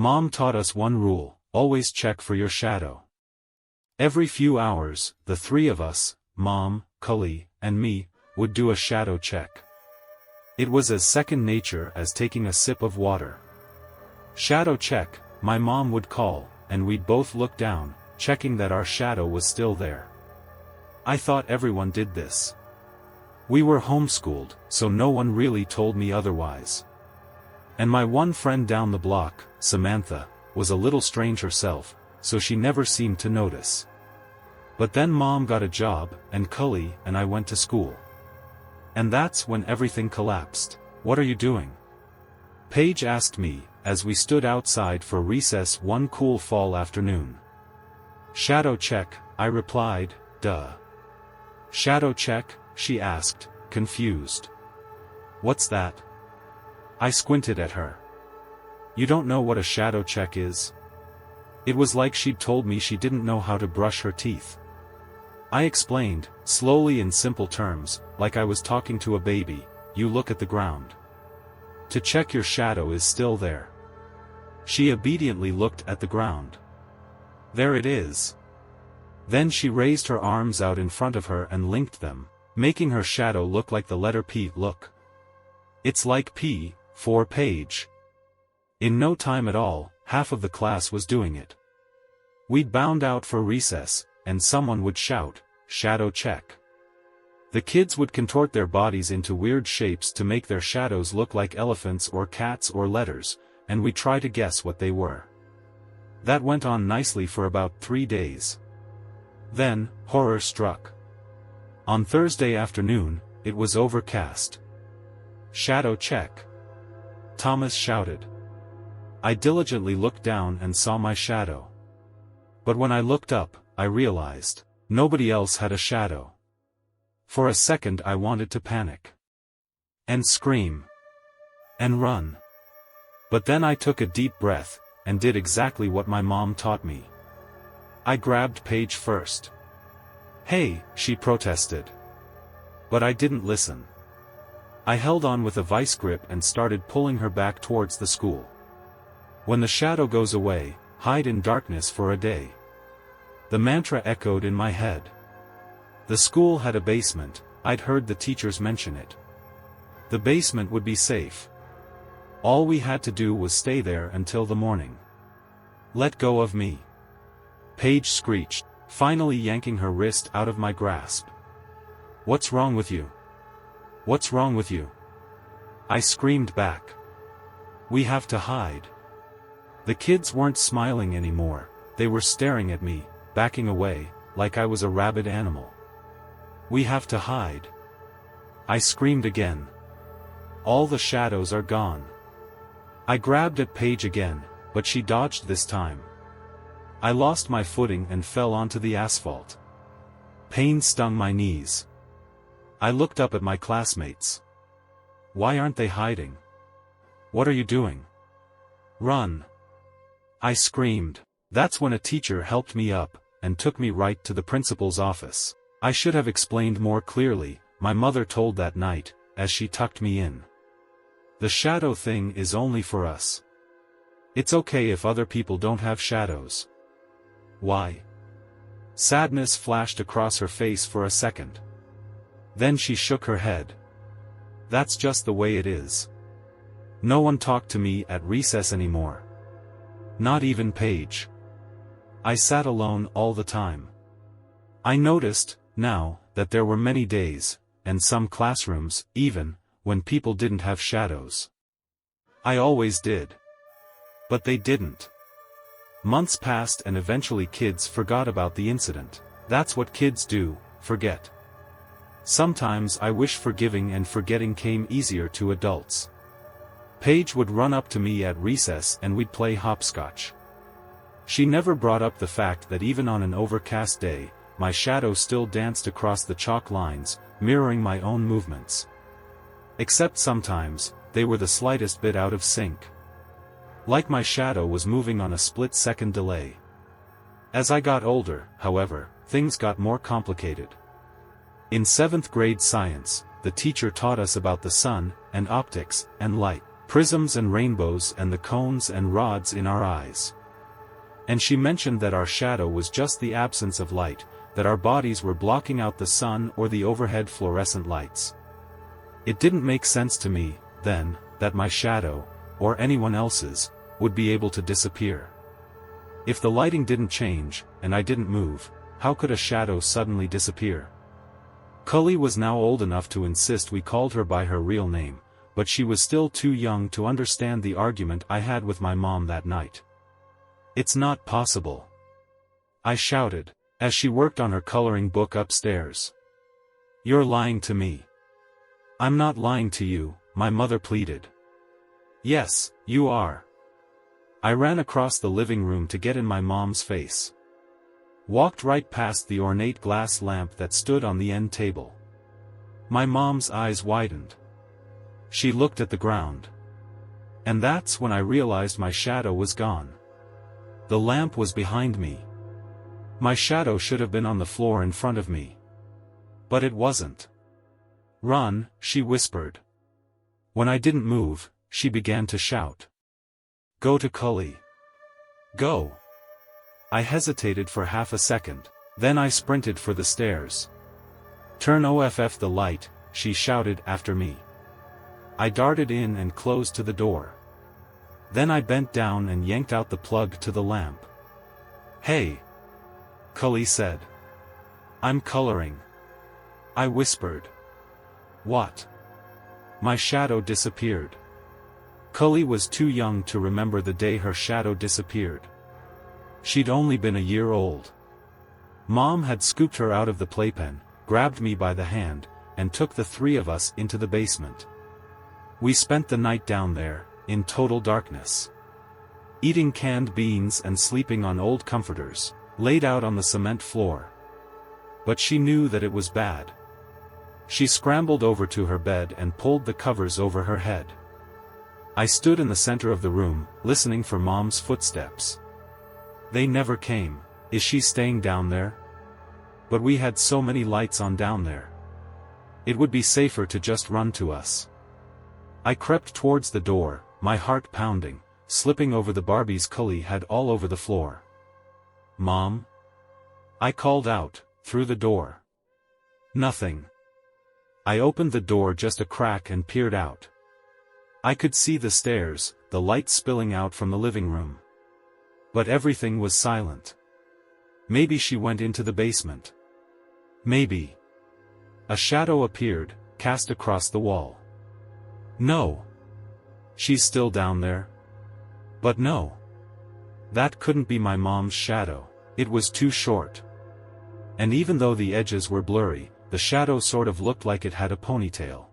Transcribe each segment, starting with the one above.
Mom taught us one rule: always check for your shadow. Every few hours, the three of us, Mom, Cully, and me, would do a shadow check. It was as second nature as taking a sip of water. Shadow check, my mom would call, and we'd both look down, checking that our shadow was still there. I thought everyone did this. We were homeschooled, so no one really told me otherwise. And my one friend down the block, Samantha, was a little strange herself, so she never seemed to notice. But then Mom got a job, and Cully and I went to school. And that's when everything collapsed. "What are you doing?" Paige asked me, as we stood outside for recess one cool fall afternoon. "Shadow check," I replied, "duh." "Shadow check?" she asked, confused. "What's that?" I squinted at her. "You don't know what a shadow check is?" It was like she'd told me she didn't know how to brush her teeth. I explained, slowly in simple terms, like I was talking to a baby. "You look at the ground. To check your shadow is still there." She obediently looked at the ground. "There it is." Then she raised her arms out in front of her and linked them, making her shadow look like the letter P. "Look. It's like P, for Paige." In no time at all, half of the class was doing it. We'd bound out for recess, and someone would shout, "Shadow check." The kids would contort their bodies into weird shapes to make their shadows look like elephants or cats or letters, and we'd try to guess what they were. That went on nicely for about 3 days. Then, horror struck. On Thursday afternoon, it was overcast. "Shadow check," Thomas shouted. I diligently looked down and saw my shadow. But when I looked up, I realized, nobody else had a shadow. For a second I wanted to panic. And scream. And run. But then I took a deep breath, and did exactly what my mom taught me. I grabbed Paige first. "Hey," she protested. But I didn't listen. I held on with a vice grip and started pulling her back towards the school. When the shadow goes away, hide in darkness for a day. The mantra echoed in my head. The school had a basement, I'd heard the teachers mention it. The basement would be safe. All we had to do was stay there until the morning. "Let go of me," Paige screeched, finally yanking her wrist out of my grasp. "What's wrong with you? What's wrong with you?" I screamed back. "We have to hide." The kids weren't smiling anymore, they were staring at me, backing away, like I was a rabid animal. "We have to hide." I screamed again. "All the shadows are gone." I grabbed at Paige again, but she dodged this time. I lost my footing and fell onto the asphalt. Pain stung my knees. I looked up at my classmates. "Why aren't they hiding? What are you doing? Run!" I screamed. That's when a teacher helped me up, and took me right to the principal's office. I should have explained more clearly, my mother told that night, as she tucked me in. "The shadow thing is only for us. It's okay if other people don't have shadows." "Why?" Sadness flashed across her face for a second. Then she shook her head. "That's just the way it is. No one talked to me at recess anymore. Not even Paige. I sat alone all the time." I noticed, now, that there were many days, and some classrooms, even, when people didn't have shadows. I always did. But they didn't. Months passed and eventually kids forgot about the incident. That's what kids do, forget. Sometimes I wish forgiving and forgetting came easier to adults. Paige would run up to me at recess and we'd play hopscotch. She never brought up the fact that even on an overcast day, my shadow still danced across the chalk lines, mirroring my own movements. Except sometimes, they were the slightest bit out of sync. Like my shadow was moving on a split-second delay. As I got older, however, things got more complicated. In 7th grade science, the teacher taught us about the sun, and optics, and light. prisms and rainbows and the cones and rods in our eyes. And she mentioned that our shadow was just the absence of light, that our bodies were blocking out the sun or the overhead fluorescent lights. It didn't make sense to me, then, that my shadow, or anyone else's, would be able to disappear. If the lighting didn't change, and I didn't move, how could a shadow suddenly disappear? Cully was now old enough to insist we called her by her real name, but she was still too young to understand the argument I had with my mom that night. "It's not possible," I shouted, as she worked on her coloring book upstairs. "You're lying to me." "I'm not lying to you," my mother pleaded. "Yes, you are." I ran across the living room to get in my mom's face. Walked right past the ornate glass lamp that stood on the end table. My mom's eyes widened. She looked at the ground. And that's when I realized my shadow was gone. The lamp was behind me. My shadow should have been on the floor in front of me. But it wasn't. "Run," she whispered. When I didn't move, she began to shout. "Go to Cully. Go." I hesitated for half a second, then I sprinted for the stairs. "Turn off the light," she shouted after me. I darted in and closed to the door. Then I bent down and yanked out the plug to the lamp. "Hey," Cully said. "I'm coloring." I whispered. "What?" My shadow disappeared. Cully was too young to remember the day her shadow disappeared. She'd only been a year old. Mom had scooped her out of the playpen, grabbed me by the hand, and took the three of us into the basement. We spent the night down there, in total darkness. Eating canned beans and sleeping on old comforters, laid out on the cement floor. But she knew that it was bad. She scrambled over to her bed and pulled the covers over her head. I stood in the center of the room, listening for Mom's footsteps. They never came. Is she staying down there? But we had so many lights on down there. It would be safer to just run to us. I crept towards the door, my heart pounding, slipping over the Barbies Cully had all over the floor. "Mom?" I called out, through the door. Nothing. I opened the door just a crack and peered out. I could see the stairs, the light spilling out from the living room. But everything was silent. Maybe she went into the basement. Maybe. A shadow appeared, cast across the wall. No. She's still down there? But no. That couldn't be my mom's shadow, it was too short. And even though the edges were blurry, the shadow sort of looked like it had a ponytail.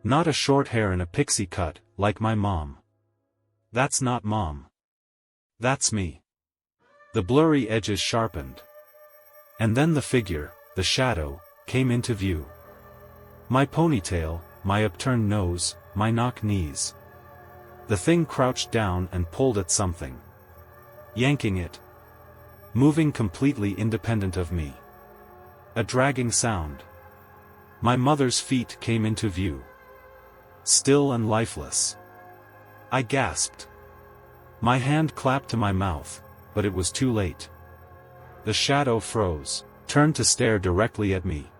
Not a short hair in a pixie cut, like my mom. That's not Mom. That's me. The blurry edges sharpened. And then the figure, the shadow, came into view. My ponytail, my upturned nose, my knock knees. The thing crouched down and pulled at something. Yanking it. Moving completely independent of me. A dragging sound. My mother's feet came into view. Still and lifeless. I gasped. My hand clapped to my mouth, but it was too late. The shadow froze, turned to stare directly at me.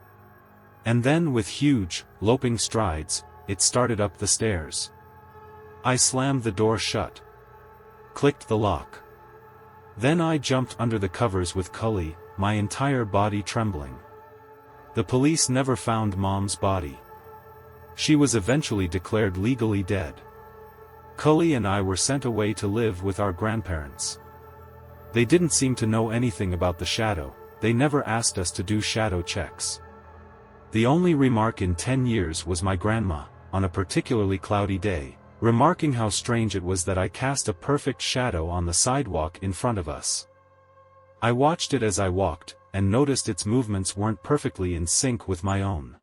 And then with huge, loping strides, it started up the stairs. I slammed the door shut. Clicked the lock. Then I jumped under the covers with Cully, my entire body trembling. The police never found Mom's body. She was eventually declared legally dead. Cully and I were sent away to live with our grandparents. They didn't seem to know anything about the shadow, they never asked us to do shadow checks. The only remark in 10 years was my grandma, on a particularly cloudy day, remarking how strange it was that I cast a perfect shadow on the sidewalk in front of us. I watched it as I walked, and noticed its movements weren't perfectly in sync with my own.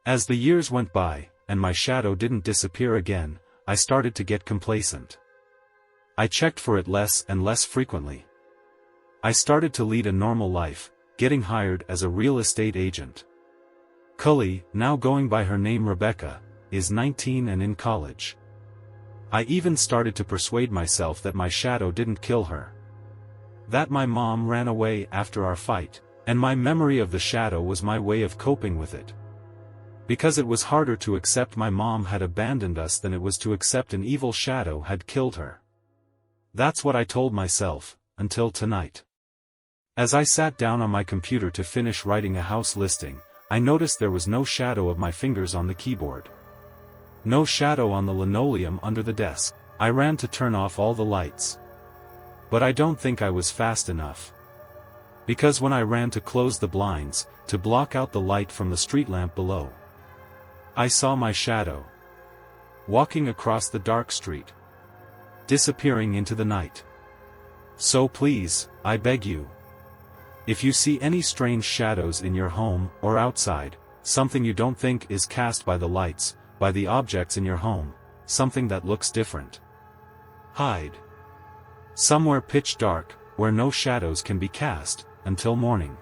As the years went by, and my shadow didn't disappear again, I started to get complacent. I checked for it less and less frequently. I started to lead a normal life, getting hired as a real estate agent. Cully, now going by her name Rebecca, is 19 and in college. I even started to persuade myself that my shadow didn't kill her. That my mom ran away after our fight, and my memory of the shadow was my way of coping with it. Because it was harder to accept my mom had abandoned us than it was to accept an evil shadow had killed her. That's what I told myself, until tonight. As I sat down on my computer to finish writing a house listing, I noticed there was no shadow of my fingers on the keyboard. No shadow on the linoleum under the desk. I ran to turn off all the lights. But I don't think I was fast enough. Because when I ran to close the blinds, to block out the light from the street lamp below, I saw my shadow walking across the dark street, disappearing into the night. So please, I beg you, if you see any strange shadows in your home or outside, something you don't think is cast by the lights, by the objects in your home, something that looks different, hide somewhere pitch dark, where no shadows can be cast, until morning.